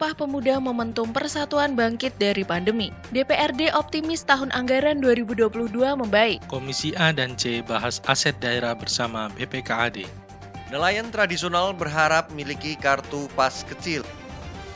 Sumpah Pemuda Momentum Persatuan Bangkit dari Pandemi. DPRD optimis tahun anggaran 2022 membaik. Komisi A dan C bahas aset daerah bersama BPKAD. Nelayan tradisional berharap miliki kartu pas kecil.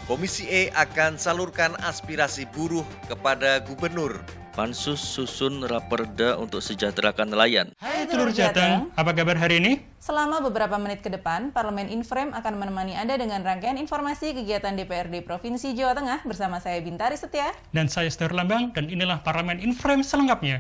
Komisi E akan salurkan aspirasi buruh kepada gubernur. Pansus susun raperda untuk sejahterakan nelayan. Hai Telur Jateng, apa kabar hari ini? Selama beberapa menit ke depan, Parlemen Inframe akan menemani Anda dengan rangkaian informasi kegiatan DPRD Provinsi Jawa Tengah bersama saya Bintari Setia. Dan saya Star Lambang, dan inilah Parlemen Inframe selengkapnya.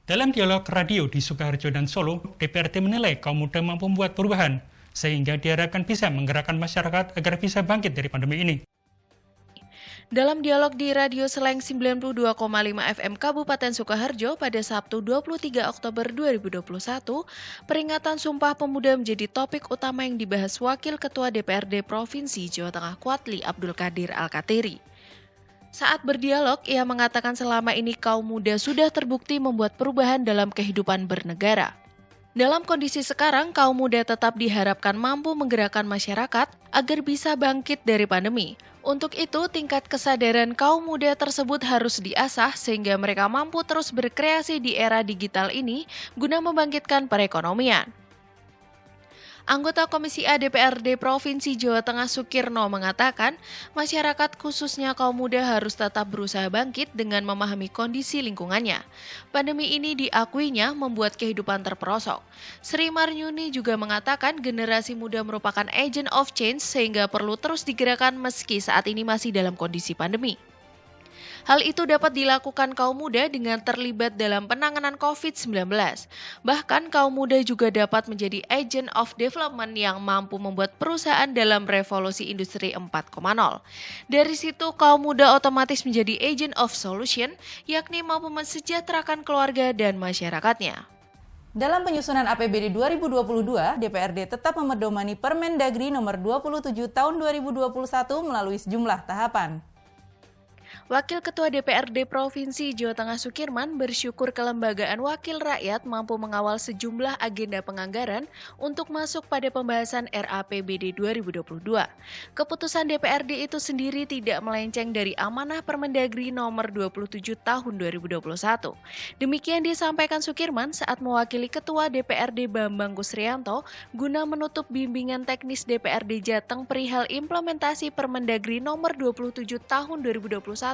Dalam dialog radio di Sukoharjo dan Solo, DPRD menilai kaum muda mampu membuat perubahan, sehingga diharapkan bisa menggerakkan masyarakat agar bisa bangkit dari pandemi ini. Dalam dialog di Radio Slank 92,5 FM Kabupaten Sukoharjo pada Sabtu 23 Oktober 2021, peringatan Sumpah Pemuda menjadi topik utama yang dibahas Wakil Ketua DPRD Provinsi Jawa Tengah Kuatli Abdul Qadir Al-Katiri. Saat berdialog, ia mengatakan selama ini kaum muda sudah terbukti membuat perubahan dalam kehidupan bernegara. Dalam kondisi sekarang, kaum muda tetap diharapkan mampu menggerakkan masyarakat agar bisa bangkit dari pandemi. Untuk itu, tingkat kesadaran kaum muda tersebut harus diasah sehingga mereka mampu terus berkreasi di era digital ini guna membangkitkan perekonomian. Anggota Komisi A DPRD Provinsi Jawa Tengah Sukirno mengatakan, masyarakat khususnya kaum muda harus tetap berusaha bangkit dengan memahami kondisi lingkungannya. Pandemi ini diakuinya membuat kehidupan terperosok. Sri Maryuni juga mengatakan generasi muda merupakan agent of change sehingga perlu terus digerakkan meski saat ini masih dalam kondisi pandemi. Hal itu dapat dilakukan kaum muda dengan terlibat dalam penanganan COVID-19. Bahkan kaum muda juga dapat menjadi agent of development yang mampu membuat perusahaan dalam revolusi industri 4.0. Dari situ kaum muda otomatis menjadi agent of solution, yakni mampu mensejahterakan keluarga dan masyarakatnya. Dalam penyusunan APBD 2022, DPRD tetap memedomani Permendagri nomor 27 tahun 2021 melalui sejumlah tahapan. Wakil Ketua DPRD Provinsi Jawa Tengah Sukirman bersyukur kelembagaan wakil rakyat mampu mengawal sejumlah agenda penganggaran untuk masuk pada pembahasan RAPBD 2022. Keputusan DPRD itu sendiri tidak melenceng dari amanah Permendagri nomor 27 tahun 2021. Demikian disampaikan Sukirman saat mewakili Ketua DPRD Bambang Kusrianto guna menutup bimbingan teknis DPRD Jateng perihal implementasi Permendagri nomor 27 tahun 2021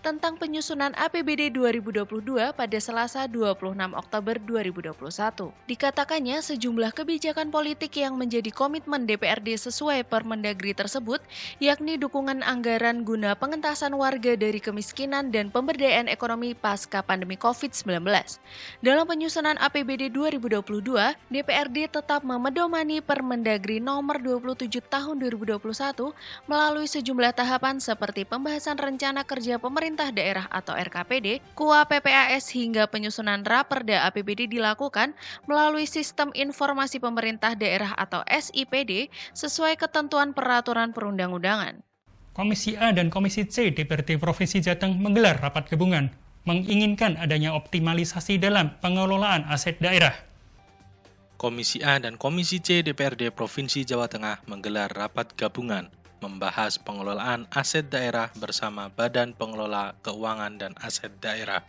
tentang penyusunan APBD 2022 pada Selasa 26 Oktober 2021. Dikatakannya sejumlah kebijakan politik yang menjadi komitmen DPRD sesuai Permendagri tersebut, yakni dukungan anggaran guna pengentasan warga dari kemiskinan dan pemberdayaan ekonomi pasca pandemi COVID-19. Dalam penyusunan APBD 2022, DPRD tetap memedomani Permendagri nomor 27 tahun 2021 melalui sejumlah tahapan seperti pembahasan rencana kerja pemerintah daerah atau RKPD, KUA PPAS hingga penyusunan raperda APBD dilakukan melalui Sistem Informasi Pemerintah Daerah atau SIPD sesuai ketentuan peraturan perundang-undangan. Komisi A dan Komisi C DPRD Provinsi Jateng menggelar rapat gabungan, menginginkan adanya optimalisasi dalam pengelolaan aset daerah. Komisi A dan Komisi C DPRD Provinsi Jawa Tengah menggelar rapat gabungan membahas pengelolaan aset daerah bersama Badan Pengelola Keuangan dan Aset Daerah.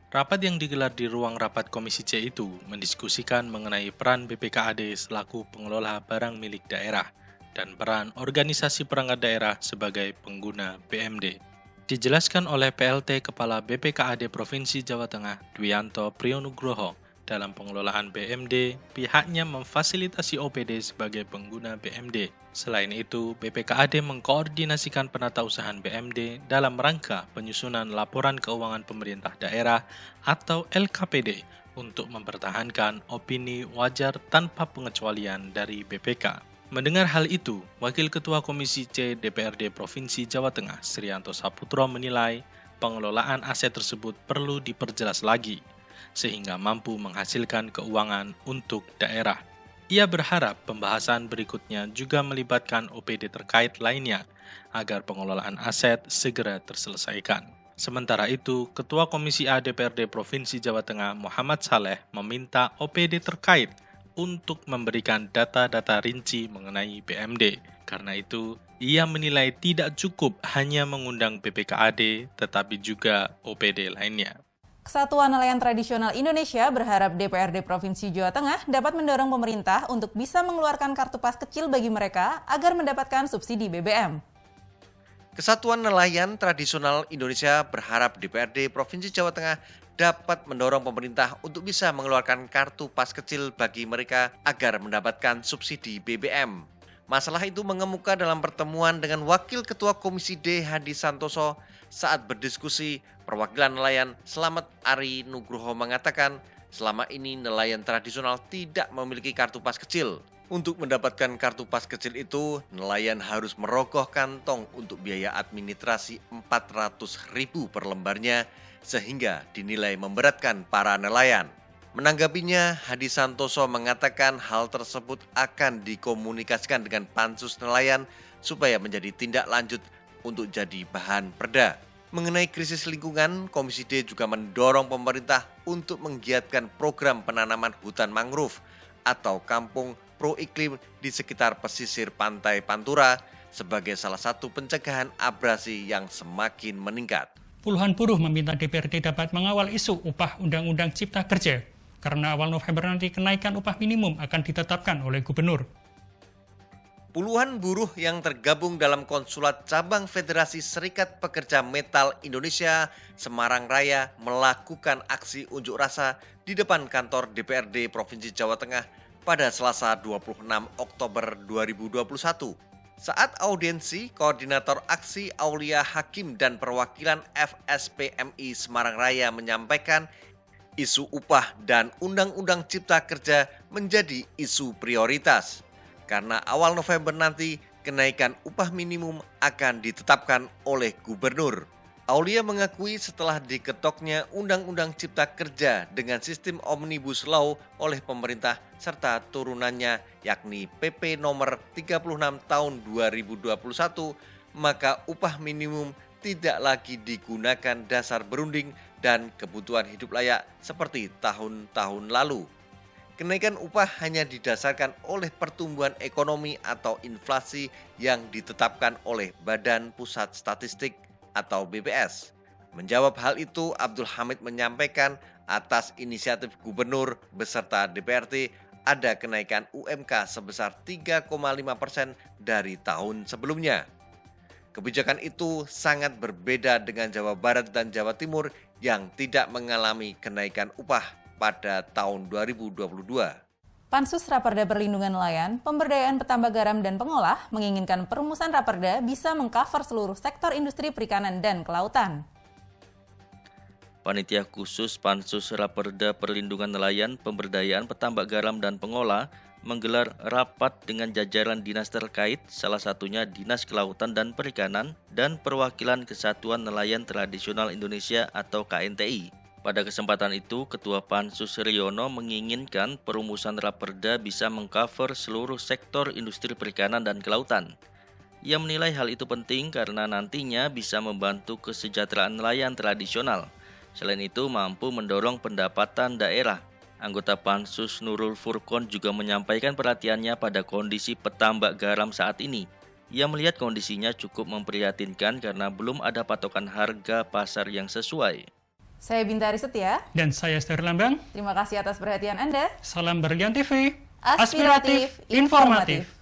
Rapat yang digelar di ruang rapat Komisi C itu mendiskusikan mengenai peran BPKAD selaku pengelola barang milik daerah dan peran organisasi perangkat daerah sebagai pengguna BMD. Dijelaskan oleh PLT Kepala BPKAD Provinsi Jawa Tengah, Dwianto Priyonugroho, dalam pengelolaan BMD, pihaknya memfasilitasi OPD sebagai pengguna BMD. Selain itu, BPKAD mengkoordinasikan penatausahaan BMD dalam rangka penyusunan laporan keuangan pemerintah daerah atau LKPD untuk mempertahankan opini wajar tanpa pengecualian dari BPK. Mendengar hal itu, Wakil Ketua Komisi C DPRD Provinsi Jawa Tengah, Srianto Saputro menilai pengelolaan aset tersebut perlu diperjelas lagi, sehingga mampu menghasilkan keuangan untuk daerah. Ia berharap pembahasan berikutnya juga melibatkan OPD terkait lainnya agar pengelolaan aset segera terselesaikan. Sementara itu, Ketua Komisi A DPRD Provinsi Jawa Tengah Muhammad Saleh meminta OPD terkait untuk memberikan data-data rinci mengenai BMD. Karena itu, ia menilai tidak cukup hanya mengundang BPKAD, tetapi juga OPD lainnya. Kesatuan Nelayan Tradisional Indonesia berharap DPRD Provinsi Jawa Tengah dapat mendorong pemerintah untuk bisa mengeluarkan kartu pas kecil bagi mereka agar mendapatkan subsidi BBM. Kesatuan Nelayan Tradisional Indonesia berharap DPRD Provinsi Jawa Tengah dapat mendorong pemerintah untuk bisa mengeluarkan kartu pas kecil bagi mereka agar mendapatkan subsidi BBM. Masalah itu mengemuka dalam pertemuan dengan Wakil Ketua Komisi D Hadi Santoso saat berdiskusi. Perwakilan nelayan Slamet Ari Nugroho mengatakan selama ini nelayan tradisional tidak memiliki kartu pas kecil. Untuk mendapatkan kartu pas kecil itu, nelayan harus merogoh kantong untuk biaya administrasi 400.000 per lembarnya sehingga dinilai memberatkan para nelayan. Menanggapinya, Hadi Santoso mengatakan hal tersebut akan dikomunikasikan dengan Pansus Nelayan supaya menjadi tindak lanjut untuk jadi bahan perda. Mengenai krisis lingkungan, Komisi D juga mendorong pemerintah untuk menggiatkan program penanaman hutan mangrove atau kampung pro iklim di sekitar pesisir pantai Pantura sebagai salah satu pencegahan abrasi yang semakin meningkat. Puluhan buruh meminta DPRD dapat mengawal isu upah Undang-Undang Cipta Kerja, karena awal November nanti kenaikan upah minimum akan ditetapkan oleh gubernur. Puluhan buruh yang tergabung dalam Konsulat Cabang Federasi Serikat Pekerja Metal Indonesia Semarang Raya melakukan aksi unjuk rasa di depan kantor DPRD Provinsi Jawa Tengah pada Selasa 26 Oktober 2021. Saat audiensi, Koordinator Aksi Aulia Hakim dan perwakilan FSPMI Semarang Raya menyampaikan isu upah dan Undang-Undang Cipta Kerja menjadi isu prioritas. Karena awal November nanti, kenaikan upah minimum akan ditetapkan oleh gubernur. Aulia mengakui setelah diketoknya Undang-Undang Cipta Kerja dengan sistem Omnibus Law oleh pemerintah serta turunannya yakni PP nomor 36 tahun 2021, maka upah minimum tidak lagi digunakan dasar berunding dan kebutuhan hidup layak seperti tahun-tahun lalu. Kenaikan upah hanya didasarkan oleh pertumbuhan ekonomi atau inflasi yang ditetapkan oleh Badan Pusat Statistik atau BPS. Menjawab hal itu, Abdul Hamid menyampaikan atas inisiatif gubernur beserta DPRD ada kenaikan UMK sebesar 3,5% dari tahun sebelumnya. Kebijakan itu sangat berbeda dengan Jawa Barat dan Jawa Timur yang tidak mengalami kenaikan upah pada tahun 2022. Pansus Raperda Perlindungan Nelayan, Pemberdayaan Petambak Garam dan Pengolah menginginkan perumusan Raperda bisa mengcover seluruh sektor industri perikanan dan kelautan. Panitia khusus Pansus Raperda Perlindungan Nelayan, Pemberdayaan Petambak Garam dan Pengolah menggelar rapat dengan jajaran dinas terkait, salah satunya Dinas Kelautan dan Perikanan dan Perwakilan Kesatuan Nelayan Tradisional Indonesia atau KNTI. Pada kesempatan itu, Ketua Pansus Riono menginginkan perumusan Raperda bisa mengcover seluruh sektor industri perikanan dan kelautan. Ia menilai hal itu penting karena nantinya bisa membantu kesejahteraan nelayan tradisional. Selain itu, mampu mendorong pendapatan daerah. Anggota Pansus Nurul Furqon juga menyampaikan perhatiannya pada kondisi petambak garam saat ini. Ia melihat kondisinya cukup memprihatinkan karena belum ada patokan harga pasar yang sesuai. Saya Bintari Setia. Dan saya Ster Lambang. Terima kasih atas perhatian Anda. Salam Berlian TV. Aspiratif, informatif.